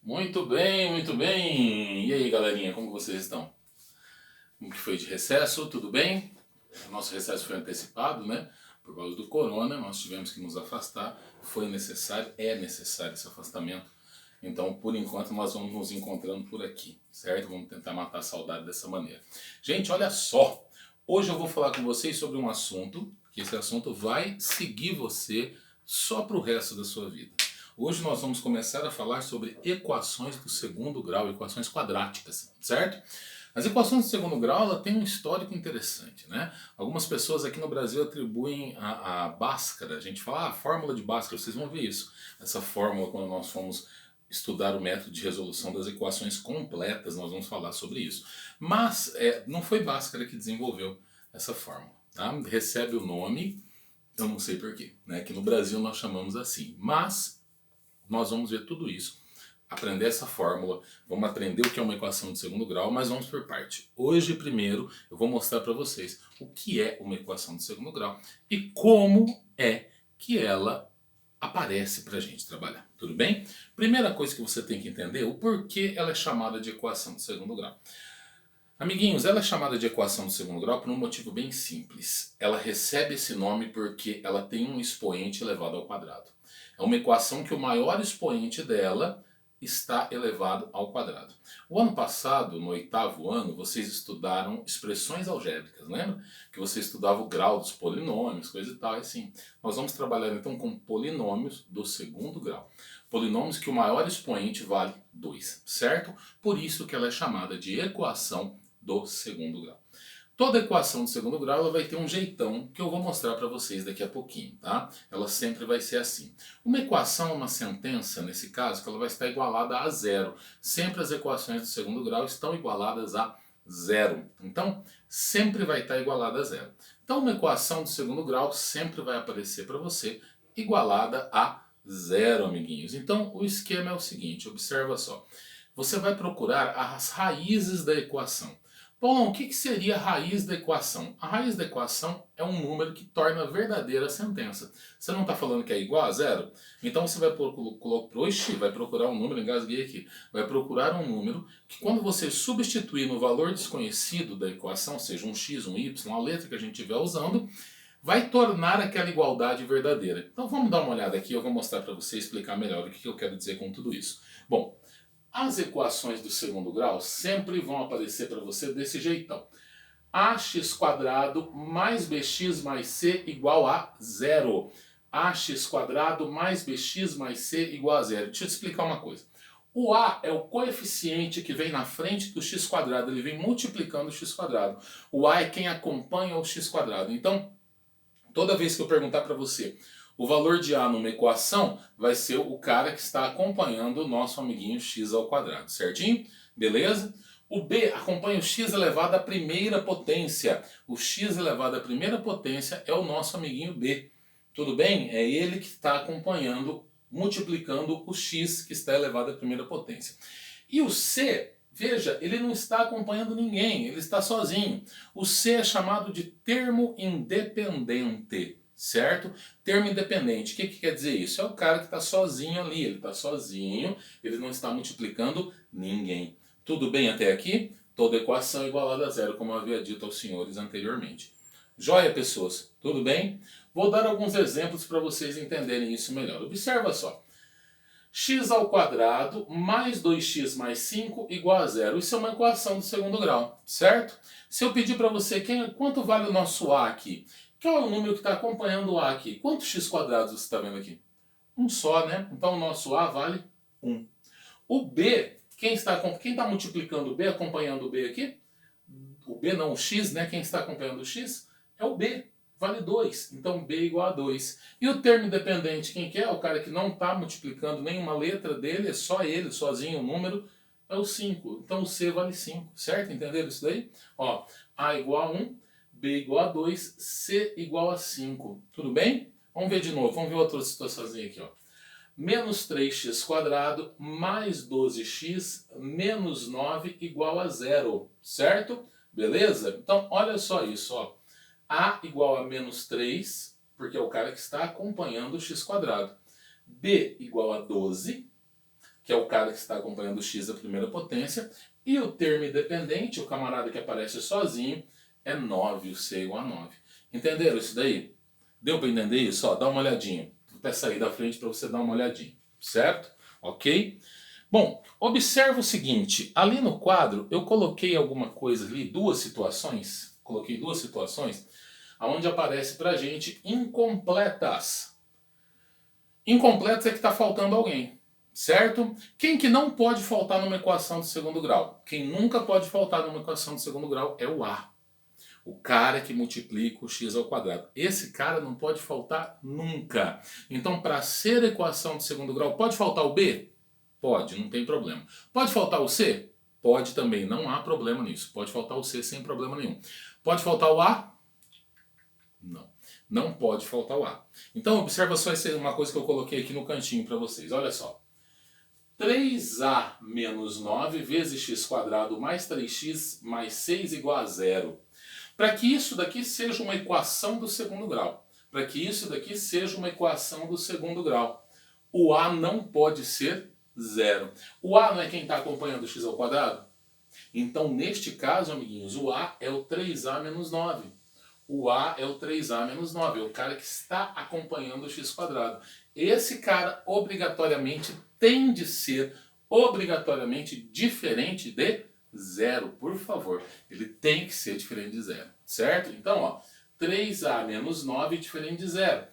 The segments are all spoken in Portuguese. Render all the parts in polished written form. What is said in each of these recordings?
Muito bem, muito bem. E aí, galerinha, como vocês estão? Como que foi de recesso? Tudo bem? O nosso recesso foi antecipado, né? Por causa do corona, nós tivemos que nos afastar. Foi necessário, é necessário esse afastamento. Então, por enquanto, nós vamos nos encontrando por aqui, certo? Vamos tentar matar a saudade dessa maneira. Gente, olha só. Hoje eu vou falar com vocês sobre um assunto, que esse assunto vai seguir você só para o resto da sua vida. Hoje nós vamos começar a falar sobre equações do segundo grau, equações quadráticas, certo? As equações do segundo grau ela tem um histórico interessante, né? Algumas pessoas aqui no Brasil atribuem a Bhaskara, a gente fala a fórmula de Bhaskara, vocês vão ver isso. Essa fórmula quando nós fomos estudar o método de resolução das equações completas, nós vamos falar sobre isso. Mas não foi Bhaskara que desenvolveu essa fórmula, tá? Recebe o nome, eu não sei porquê, né? Que no Brasil nós chamamos assim, mas nós vamos ver tudo isso, aprender essa fórmula, vamos aprender o que é uma equação de segundo grau, mas vamos por parte. Hoje, primeiro, eu vou mostrar para vocês o que é uma equação de segundo grau e como é que ela aparece para a gente trabalhar, tudo bem? Primeira coisa que você tem que entender, o porquê ela é chamada de equação de segundo grau. Amiguinhos, ela é chamada de equação de segundo grau por um motivo bem simples. Ela recebe esse nome porque ela tem um expoente elevado ao quadrado. É uma equação que o maior expoente dela está elevado ao quadrado. O ano passado, no 8º ano, vocês estudaram expressões algébricas, lembra? Que você estudava o grau dos polinômios, coisa e tal, e assim. Nós vamos trabalhar então com polinômios do segundo grau. Polinômios que o maior expoente vale 2, certo? Por isso que ela é chamada de equação do segundo grau. Toda equação de segundo grau ela vai ter um jeitão que eu vou mostrar para vocês daqui a pouquinho, tá? Ela sempre vai ser assim. Uma equação, uma sentença, nesse caso, que ela vai estar igualada a zero. Sempre as equações do segundo grau estão igualadas a zero. Então, sempre vai estar igualada a zero. Então, uma equação de segundo grau sempre vai aparecer para você igualada a zero, amiguinhos. Então, o esquema é o seguinte, observa só. Você vai procurar as raízes da equação. Bom, o que seria a raiz da equação? A raiz da equação é um número que torna verdadeira a sentença. Você não está falando que é igual a zero? Então você vai procurar um número, engasguei aqui, vai procurar um número que quando você substituir no valor desconhecido da equação, seja um x, um y, a letra que a gente estiver usando, vai tornar aquela igualdade verdadeira. Então vamos dar uma olhada aqui, eu vou mostrar para você explicar melhor o que eu quero dizer com tudo isso. Bom, as equações do segundo grau sempre vão aparecer para você desse jeitão. ax² mais bx mais c igual a zero. ax² mais bx mais c igual a zero. Deixa eu te explicar uma coisa. O a é o coeficiente que vem na frente do x², ele vem multiplicando o x². O a é quem acompanha o x². Então, toda vez que eu perguntar para você o valor de A numa equação vai ser o cara que está acompanhando o nosso amiguinho x², certinho? Beleza? O B acompanha o x elevado à primeira potência. O x elevado à primeira potência é o nosso amiguinho B. Tudo bem? É ele que está acompanhando, multiplicando o x que está elevado à primeira potência. E o C, veja, ele não está acompanhando ninguém, ele está sozinho. O C é chamado de termo independente. Certo? Termo independente, o que quer dizer isso? É o cara que está sozinho ali, ele está sozinho, ele não está multiplicando ninguém. Tudo bem até aqui? Toda equação é igualada a zero, como eu havia dito aos senhores anteriormente. Joia, pessoas? Tudo bem? Vou dar alguns exemplos para vocês entenderem isso melhor. Observa só. x² mais 2x mais 5 igual a zero. Isso é uma equação do segundo grau, certo? Se eu pedir para você quanto vale o nosso A aqui, qual é o número que está acompanhando o A aqui? Quantos x² você está vendo aqui? Um só, né? Então o nosso A vale 1. O B, quem está multiplicando o B, acompanhando o B aqui? O B não, o x, né? Quem está acompanhando o x? É o B, vale 2. Então B igual a 2. E o termo independente, quem que é? O cara que não está multiplicando nenhuma letra dele, é só ele, sozinho o número, é o 5. Então o C vale 5, certo? Entenderam isso daí? Ó, A igual a 1. B igual a 2, C igual a 5. Tudo bem? Vamos ver de novo, vamos ver outra situaçãozinha aqui. Ó. Menos 3x² mais 12x menos 9 igual a 0. Certo? Beleza? Então, olha só isso. Ó. A igual a menos 3, porque é o cara que está acompanhando o x². B igual a 12. que é o cara que está acompanhando o x à primeira potência, e o termo independente, o camarada que aparece sozinho, é 9, o c é igual a 9. Entenderam isso daí? Deu para entender isso? Ó, dá uma olhadinha. Vou até sair da frente para você dar uma olhadinha, certo? Ok? Bom, observa o seguinte, ali no quadro eu coloquei alguma coisa ali, duas situações, onde aparece pra gente incompletas. Incompletas é que está faltando alguém, certo? Quem que não pode faltar numa equação de segundo grau? Quem nunca pode faltar numa equação de segundo grau é o A. O cara que multiplica o x ao quadrado. Esse cara não pode faltar nunca. Então, para ser equação de segundo grau, pode faltar o B? Pode, não tem problema. Pode faltar o C? Pode também, não há problema nisso. Pode faltar o C sem problema nenhum. Pode faltar o A? Não. Não pode faltar o A. Então, observa só uma coisa que eu coloquei aqui no cantinho para vocês. Olha só. 3A menos 9 vezes x² mais 3x mais 6 igual a 0. Para que isso daqui seja uma equação do segundo grau. Para que isso daqui seja uma equação do segundo grau. O A não pode ser 0. O A não é quem está acompanhando o x²? Então, neste caso, amiguinhos, o A é o 3A menos 9. O A é o 3A menos 9. É o cara que está acompanhando o x². Esse cara, obrigatoriamente, tem de ser obrigatoriamente diferente de 0, por favor. Ele tem que ser diferente de 0, certo? Então, ó, 3A menos 9 diferente de 0.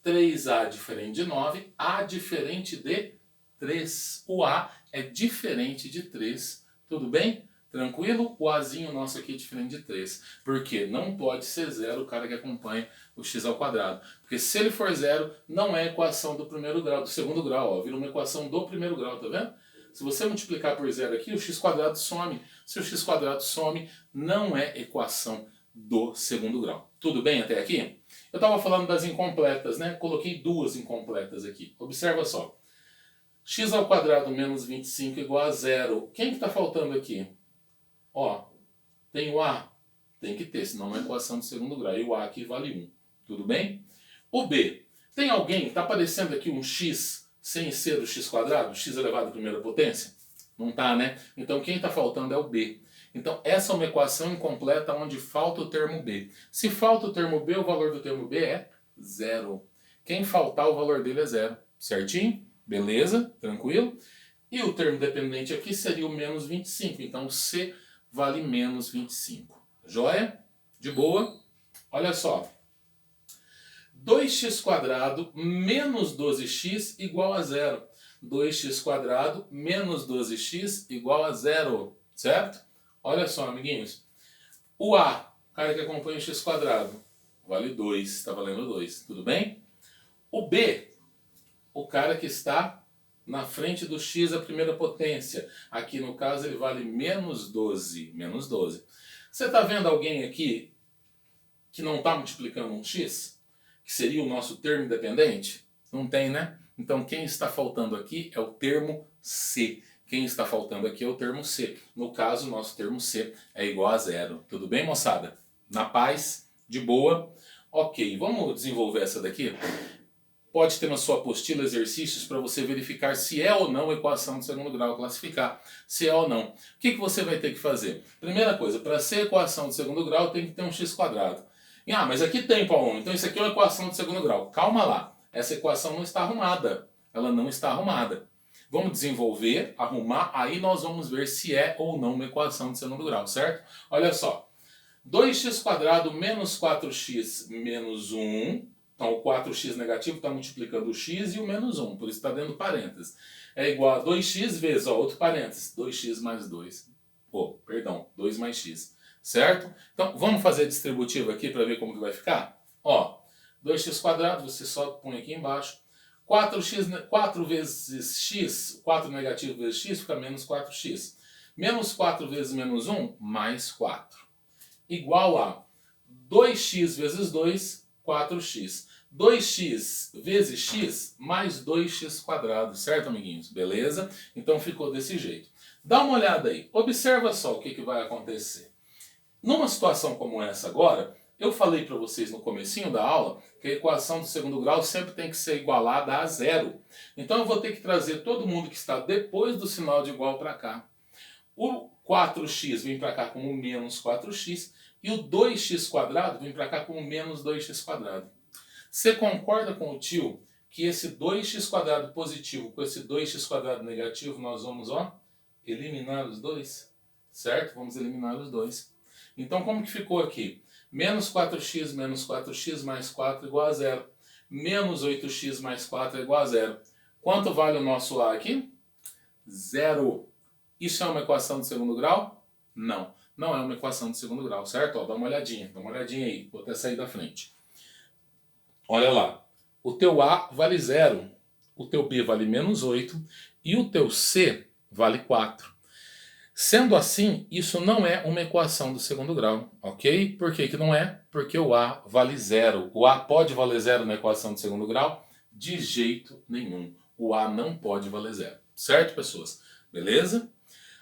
3A diferente de 9, A diferente de 3. O A é diferente de 3, tudo bem? Tranquilo? O Azinho nosso aqui é diferente de 3. Porque não pode ser 0 o cara que acompanha o x². Porque se ele for 0, não é equação do primeiro grau, do segundo grau, ó, vira uma equação do primeiro grau, tá vendo? Se você multiplicar por 0 aqui, o x² some. Se o x² some, não é equação do segundo grau. Tudo bem até aqui? Eu estava falando das incompletas, né? Coloquei duas incompletas aqui. Observa só. x² menos 25 igual a 0. Quem que está faltando aqui? Ó, tem o A? Tem que ter, senão é uma equação de segundo grau. E o A aqui vale 1. Tudo bem? O B. Tem alguém? Está aparecendo aqui um x sem ser o x²? X elevado à primeira potência? Não está, né? Então quem está faltando é o B. Então essa é uma equação incompleta onde falta o termo B. Se falta o termo B, o valor do termo B é 0. Quem faltar, o valor dele é 0. Certinho? Beleza? Tranquilo? E o termo dependente aqui seria o menos 25. Então o C vale menos 25. Joia? De boa? Olha só. 2x² menos 12x igual a 0. 2x² menos 12x igual a 0. Certo? Olha só, amiguinhos. O A, o cara que acompanha o x², vale 2. Está valendo 2. Tudo bem? O B, o cara que está na frente do x à primeira potência. Aqui no caso ele vale menos 12. Menos 12. Você está vendo alguém aqui que não está multiplicando um x? Que seria o nosso termo independente? Não tem, né? Então quem está faltando aqui é o termo C. Quem está faltando aqui é o termo C. No caso, o nosso termo C é igual a 0. Tudo bem, moçada? Na paz? De boa? Ok, vamos desenvolver essa daqui? Pode ter na sua apostila exercícios para você verificar se é ou não equação de segundo grau, classificar se é ou não. O que você vai ter que fazer? Primeira coisa, para ser equação de segundo grau tem que ter um x². Ah, mas aqui tem, Paulo, então isso aqui é uma equação de segundo grau. Calma lá, essa equação não está arrumada. Ela não está arrumada. Vamos desenvolver, arrumar, aí nós vamos ver se é ou não uma equação de segundo grau, certo? Olha só, 2x² menos 4x menos 1... Então o 4x negativo está multiplicando o x e o menos 1, por isso está dentro do parênteses. É igual a 2x vezes, ó, outro parênteses, 2x mais 2. Oh, perdão, 2 mais x. Certo? Então vamos fazer a distributiva aqui para ver como que vai ficar? Ó, 2x², você só põe aqui embaixo. 4 vezes x, 4 negativo vezes x, fica menos 4x. Menos 4 vezes menos 1, mais 4. Igual a 2x vezes 2, 4x. 2x vezes x mais 2x², certo, amiguinhos? Beleza? Então ficou desse jeito. Dá uma olhada aí. Observa só o que vai acontecer. Numa situação como essa agora, Eu falei para vocês no comecinho da aula que a equação do segundo grau sempre tem que ser igualada a zero. Então eu vou ter que trazer todo mundo que está depois do sinal de igual para cá. O 4x vem para cá como menos 4x e o 2x² vem para cá como menos 2x². Você concorda com o tio que esse 2x² positivo com esse 2x² negativo nós vamos, ó, eliminar os dois? Certo? Vamos eliminar os dois. Então como que ficou aqui? Menos 4x mais 4 igual a zero. Menos 8x mais 4 é igual a zero. Quanto vale o nosso A aqui? Zero. Isso é uma equação de segundo grau? Não. Não é uma equação de segundo grau, certo? Ó, dá uma olhadinha aí. Vou até sair da frente. Olha lá. O teu A vale zero. O teu B vale menos 8. E o teu C vale 4. Sendo assim, isso não é uma equação do segundo grau, ok? Por que que não é? Porque o A vale zero. O A pode valer zero na equação do segundo grau? De jeito nenhum. O A não pode valer zero. Certo, pessoas? Beleza?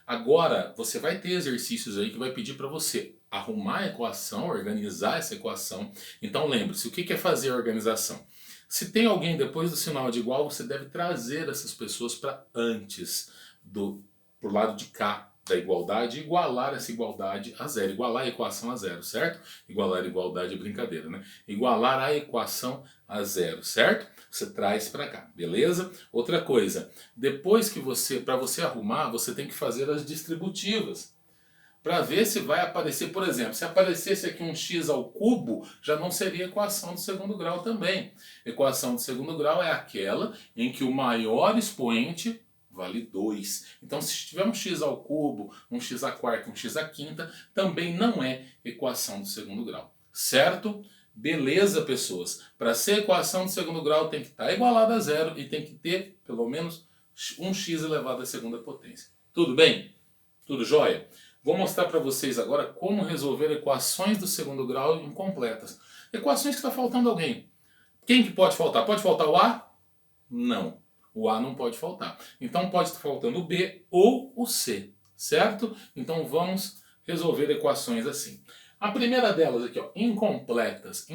Agora, você vai ter exercícios aí que vai pedir para você arrumar a equação, organizar essa equação. Então lembre-se, o que é fazer a organização? Se tem alguém depois do sinal de igual, você deve trazer essas pessoas para antes, pro lado de cá da igualdade, igualar essa igualdade a zero, igualar a equação a zero, certo? Igualar a igualdade é brincadeira, né? Igualar a equação a zero, certo? Você traz para cá, beleza? Outra coisa, depois que para você arrumar, você tem que fazer as distributivas, para ver se vai aparecer, por exemplo, se aparecesse aqui um x ao cubo, já não seria equação do segundo grau também. Equação do segundo grau é aquela em que o maior expoente vale 2. Então, se tiver um x ao cubo, um x à quarta, um x à quinta, também não é equação do segundo grau. Certo? Beleza, pessoas? Para ser equação do segundo grau tem que estar igualada a zero e tem que ter pelo menos um x elevado à segunda potência. Tudo bem? Tudo jóia? Vou mostrar para vocês agora como resolver equações do segundo grau incompletas. Equações que está faltando alguém. Quem que pode faltar? Pode faltar o A? Não. O A não pode faltar. Então pode estar faltando o B ou o C, certo? Então vamos resolver equações assim. A primeira delas aqui, ó, incompletas.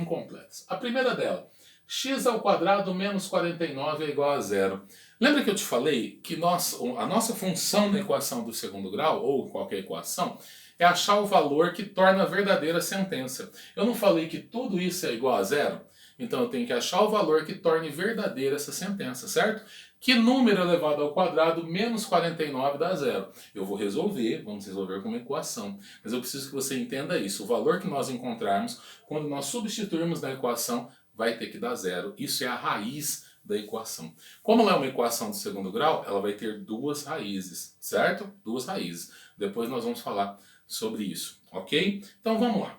A primeira dela, x² menos 49 é igual a zero. Lembra que eu te falei que a nossa função na equação do segundo grau, ou qualquer equação, é achar o valor que torna verdadeira a sentença. Eu não falei que tudo isso é igual a zero? Então eu tenho que achar o valor que torne verdadeira essa sentença, certo? Que número elevado ao quadrado menos 49 dá zero? Eu vou resolver, vamos resolver com uma equação. Mas eu preciso que você entenda isso. O valor que nós encontrarmos, quando nós substituirmos na equação, vai ter que dar zero. Isso é a raiz da equação. Como ela é uma equação de segundo grau, ela vai ter duas raízes, certo? Duas raízes. Depois nós vamos falar sobre isso, ok? Então vamos lá.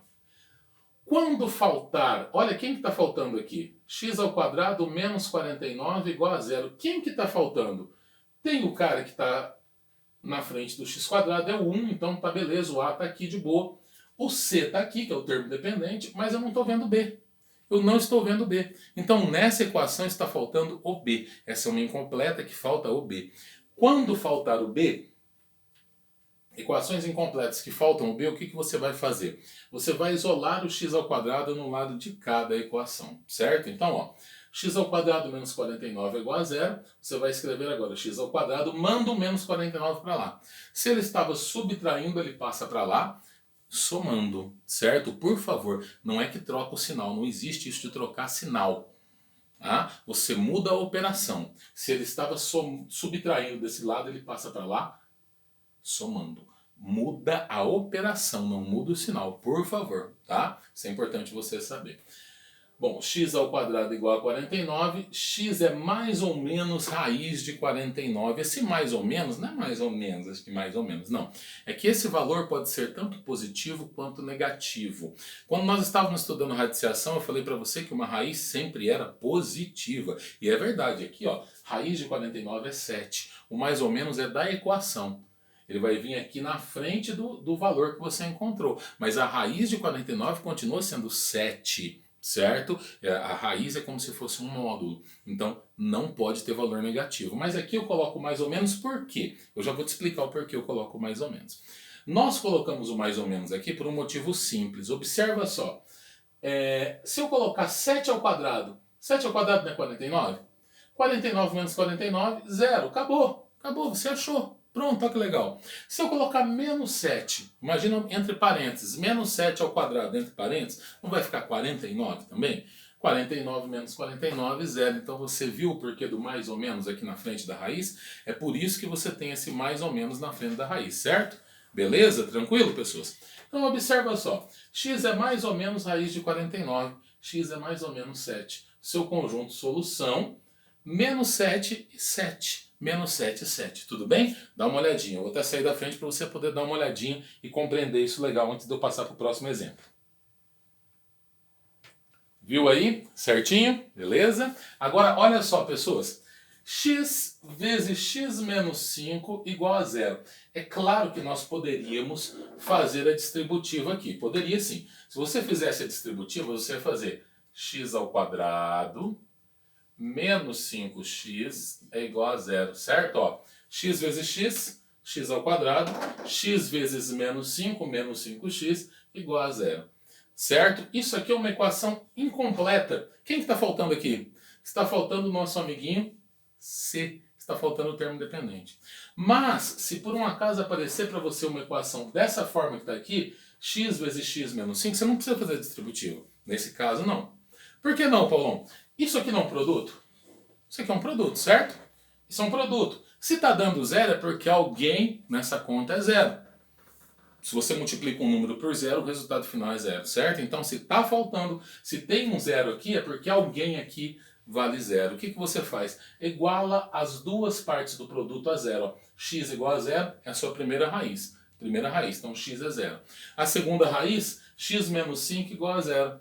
Quando faltar, olha quem que está faltando aqui. x² menos 49 igual a zero. Quem que está faltando? Tem o cara que está na frente do x², é o 1, então tá beleza, o A está aqui de boa. O C está aqui, que é o termo dependente, mas eu não estou vendo B. Eu não estou vendo B. Então nessa equação está faltando o B. Essa é uma incompleta que falta o B. Quando faltar o B, equações incompletas que faltam o B, o que você vai fazer? Você vai isolar o x² no lado de cá da equação, certo? Então, ó, x² menos 49 é igual a zero. Você vai escrever agora x², manda o menos 49 para lá. Se ele estava subtraindo, ele passa para lá, somando, certo? Por favor, não é que troca o sinal, não existe isso de trocar sinal. Ah, você muda a operação. Se ele estava subtraindo desse lado, ele passa para lá, somando. Muda a operação, não muda o sinal, por favor, tá? Isso é importante você saber. Bom, x² igual a 49, x é mais ou menos raiz de 49. Esse mais ou menos, não é mais ou menos, acho que mais ou menos, não. É que esse valor pode ser tanto positivo quanto negativo. Quando nós estávamos estudando radiciação, eu falei para você que uma raiz sempre era positiva. E é verdade, aqui ó, raiz de 49 é 7. O mais ou menos é da equação. Ele vai vir aqui na frente do valor que você encontrou. Mas a raiz de 49 continua sendo 7, certo? A raiz é como se fosse um módulo. Então, não pode ter valor negativo. Mas aqui eu coloco mais ou menos por quê? Eu já vou te explicar o porquê eu coloco mais ou menos. Nós colocamos o mais ou menos aqui por um motivo simples. Observa só. Se eu colocar 7 ao quadrado, 7 ao quadrado não é 49? 49 menos 49, zero. Acabou. Acabou, você achou. Pronto, olha que legal. Se eu colocar menos 7, imagina entre parênteses, menos 7 ao quadrado entre parênteses, não vai ficar 49 também? 49 menos 49, zero. Então você viu o porquê do mais ou menos aqui na frente da raiz? É por isso que você tem esse mais ou menos na frente da raiz, certo? Beleza? Tranquilo, pessoas? Então observa só. X é mais ou menos raiz de 49. X é mais ou menos 7. Seu conjunto solução, menos 7 e 7. Menos 7 e 7. Tudo bem? Dá uma olhadinha. Eu vou até sair da frente para você poder dar uma olhadinha e compreender isso legal antes de eu passar para o próximo exemplo. Viu aí? Certinho? Beleza? Agora, olha só, pessoas. X vezes x menos 5 igual a zero. É claro que nós poderíamos fazer a distributiva aqui. Poderia sim. Se você fizesse a distributiva, você ia fazer x ao quadrado menos 5x é igual a zero, certo? Ó, x vezes x, x ao quadrado, x vezes menos 5, menos 5x, igual a zero. Certo? Isso aqui é uma equação incompleta. Quem que está faltando aqui? Está faltando o nosso amiguinho C. Está faltando o termo dependente. Mas, se por um acaso aparecer para você uma equação dessa forma que está aqui, x vezes x menos 5, você não precisa fazer distributiva. Nesse caso, não. Por que não, Paulão? Isso aqui não é um produto? Isso aqui é um produto, certo? Isso é um produto. Se está dando zero é porque alguém nessa conta é zero. Se você multiplica um número por zero, o resultado final é zero, certo? Então, se está faltando, se tem um zero aqui, é porque alguém aqui vale zero. O que você faz? Iguala as duas partes do produto a zero. Ó. X igual a zero é a sua primeira raiz. Primeira raiz, então x é zero. A segunda raiz, x menos 5 igual a zero.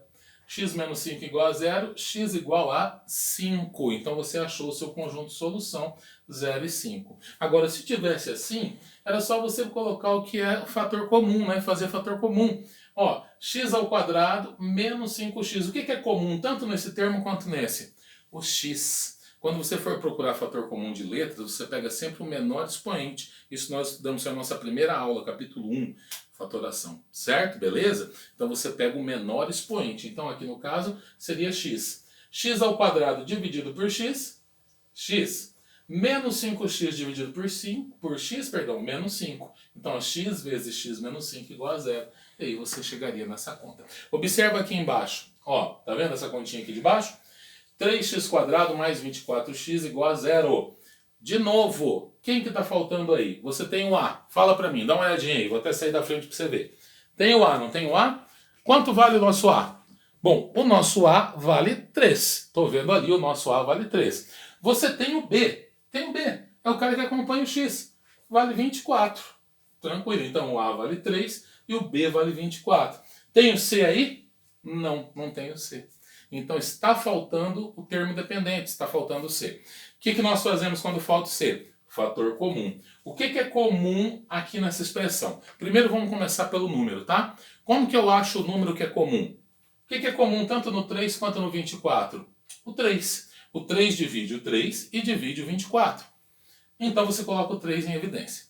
X menos 5 igual a zero, x igual a 5. Então você achou o seu conjunto de solução 0 e 5. Agora, se tivesse assim, era só você colocar o que é fator comum, né? Fazer fator comum. Ó, x ao quadrado menos 5x. O que é comum tanto nesse termo quanto nesse? O x. Quando você for procurar fator comum de letras, você pega sempre o menor expoente. Isso nós estudamos na nossa primeira aula, capítulo 1. Fatoração, certo? Beleza? Então você pega o menor expoente. Então aqui no caso seria x. X ao quadrado dividido por x, x. Menos 5x dividido por x, menos 5. Então x vezes x menos 5 igual a zero. E aí você chegaria nessa conta. Observa aqui embaixo. Ó, tá vendo essa continha aqui de baixo? 3x² mais 24x igual a zero. De novo, quem que está faltando aí? Você tem o A. Fala para mim, dá uma olhadinha aí. Vou até sair da frente para você ver. Tem o A, não tem o A? Quanto vale o nosso A? Bom, o nosso A vale 3. Estou vendo ali, o nosso A vale 3. Você tem o B. Tem o B. É o cara que acompanha o X. Vale 24. Tranquilo. Então o A vale 3 e o B vale 24. Tem o C aí? Não, não tem o C. Então está faltando o termo dependente, está faltando o C. O que nós fazemos quando falta o C? Fator comum. O que é comum aqui nessa expressão? Primeiro vamos começar pelo número, tá? Como que eu acho o número que é comum? O que é comum tanto no 3 quanto no 24? O 3. O 3 divide o 3 e divide o 24. Então você coloca o 3 em evidência.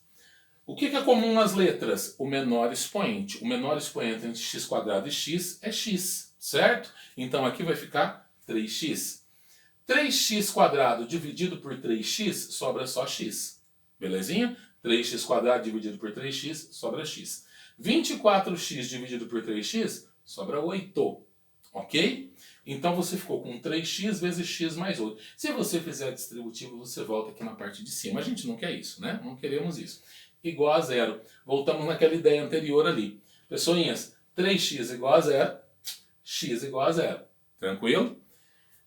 O que é comum nas letras? O menor expoente. O menor expoente entre x² e x é x, certo? Então aqui vai ficar 3x. 3x² dividido por 3x sobra só x. Belezinha? 3x² dividido por 3x sobra x. 24x dividido por 3x sobra 8. Ok? Então você ficou com 3x vezes x mais 8. Se você fizer a distributiva, você volta aqui na parte de cima. A gente não quer isso, né? Não queremos isso. Igual a zero. Voltamos naquela ideia anterior ali. Pessoinhas, 3x igual a zero, x igual a zero. Tranquilo?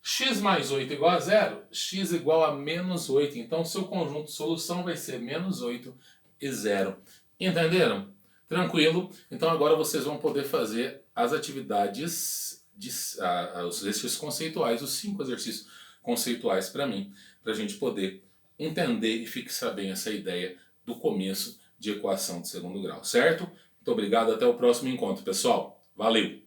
X mais 8 igual a zero, x igual a menos 8. Então, o seu conjunto de solução vai ser menos 8 e 0. Entenderam? Tranquilo? Então, agora vocês vão poder fazer as atividades, os exercícios conceituais, os 5 exercícios conceituais para mim, para a gente poder entender e fixar bem essa ideia do começo de equação de segundo grau, certo? Muito obrigado, até o próximo encontro, pessoal. Valeu!